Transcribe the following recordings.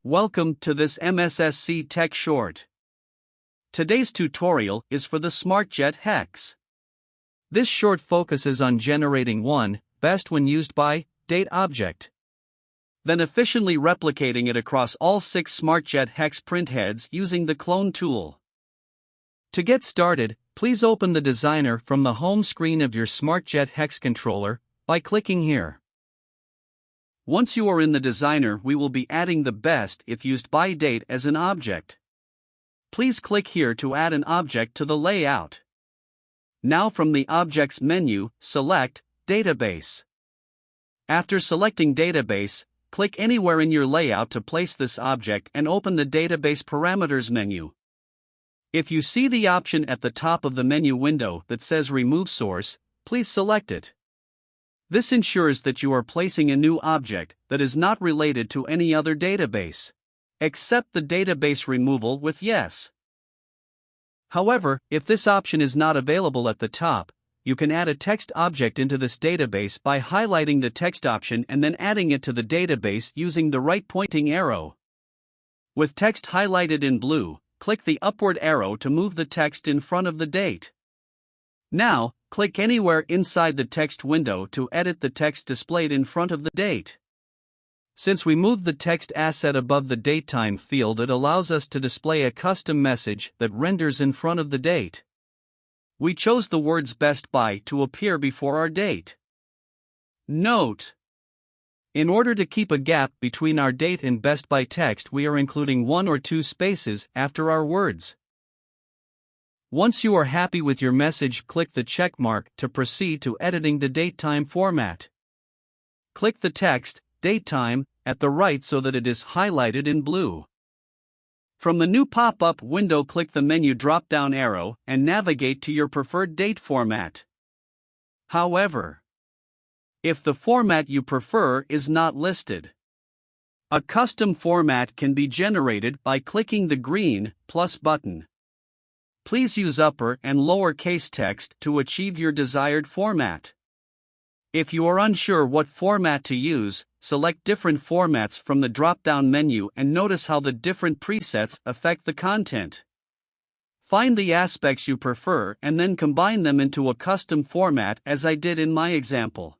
Welcome to this MSSC Tech Short. Today's tutorial is for the SmartJet Hex. This short focuses on generating one best when used by date object, then efficiently replicating it across all 6 SmartJet Hex printheads using the clone tool. To get started, please open the designer from the home screen of your SmartJet Hex controller by clicking here. Once you are in the designer, we will be adding the best if used by date as an object. Please click here to add an object to the layout. Now from the Objects menu, select Database. After selecting Database, click anywhere in your layout to place this object and open the Database Parameters menu. If you see the option at the top of the menu window that says Remove Source, please select it. This ensures that you are placing a new object that is not related to any other database. Accept the database removal with Yes. However, if this option is not available at the top, you can add a text object into this database by highlighting the text option and then adding it to the database using the right pointing arrow. With text highlighted in blue, click the upward arrow to move the text in front of the date. Now, click anywhere inside the text window to edit the text displayed in front of the date. Since we moved the text asset above the datetime field, it allows us to display a custom message that renders in front of the date. We chose the words Best Buy to appear before our date. Note: in order to keep a gap between our date and Best Buy text, we are including 1 or 2 spaces after our words. Once you are happy with your message, click the check mark to proceed to editing the datetime format. Click the text, Datetime, at the right so that it is highlighted in blue. From the new pop-up window, click the menu drop-down arrow and navigate to your preferred date format. However, if the format you prefer is not listed, a custom format can be generated by clicking the green plus button. Please use upper and lowercase text to achieve your desired format. If you are unsure what format to use, select different formats from the drop-down menu and notice how the different presets affect the content. Find the aspects you prefer and then combine them into a custom format, as I did in my example.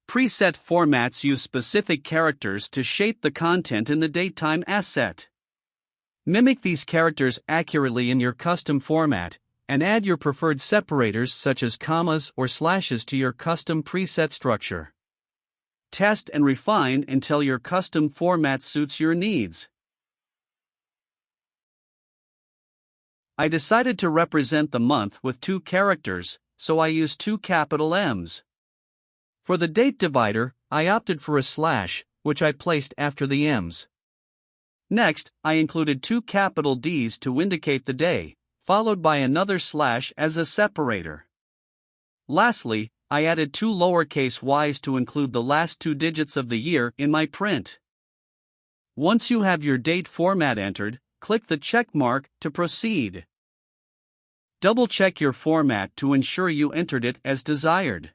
Preset formats use specific characters to shape the content in the datetime asset. Mimic these characters accurately in your custom format, and add your preferred separators such as commas or slashes to your custom preset structure. Test and refine until your custom format suits your needs. I decided to represent the month with 2 characters, so I used 2 capital M's. For the date divider, I opted for a slash, which I placed after the M's. Next, I included 2 capital D's to indicate the day, followed by another slash as a separator. Lastly, I added 2 lowercase y's to include the last 2 digits of the year in my print. Once you have your date format entered, click the check mark to proceed. Double-check your format to ensure you entered it as desired.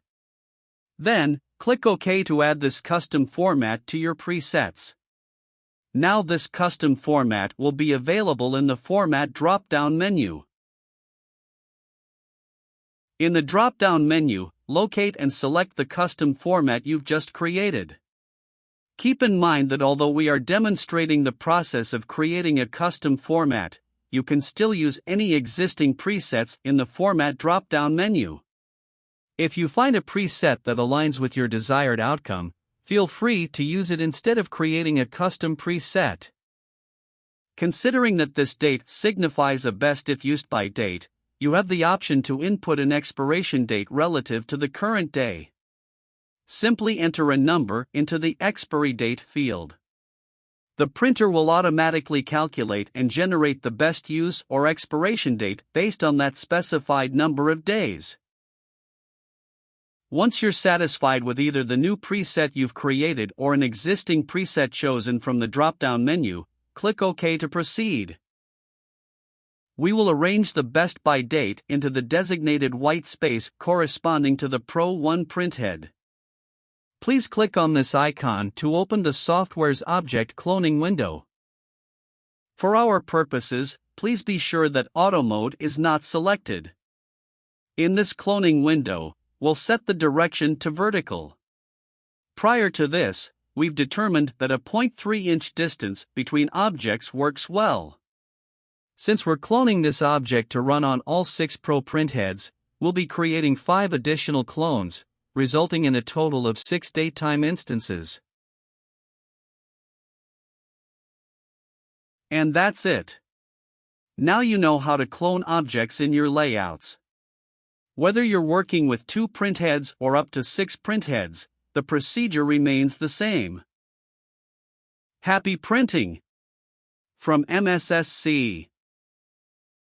Then, click OK to add this custom format to your presets. Now this custom format will be available in the Format drop-down menu. In the drop-down menu, locate and select the custom format you've just created. Keep in mind that although we are demonstrating the process of creating a custom format, you can still use any existing presets in the Format drop-down menu. If you find a preset that aligns with your desired outcome, feel free to use it instead of creating a custom preset. Considering that this date signifies a best if used by date, you have the option to input an expiration date relative to the current day. Simply enter a number into the expiry date field. The printer will automatically calculate and generate the best use or expiration date based on that specified number of days. Once you're satisfied with either the new preset you've created or an existing preset chosen from the drop-down menu, click OK to proceed. We will arrange the Best Buy date into the designated white space corresponding to the Pro 1 printhead. Please click on this icon to open the software's object cloning window. For our purposes, please be sure that Auto Mode is not selected. In this cloning window, we'll set the direction to vertical. Prior to this, we've determined that a 0.3-inch distance between objects works well. Since we're cloning this object to run on all 6 Pro printheads, we'll be creating 5 additional clones, resulting in a total of 6 datetime instances. And that's it. Now you know how to clone objects in your layouts. Whether you're working with 2 printheads or up to 6 printheads, the procedure remains the same. Happy printing! From MSSC.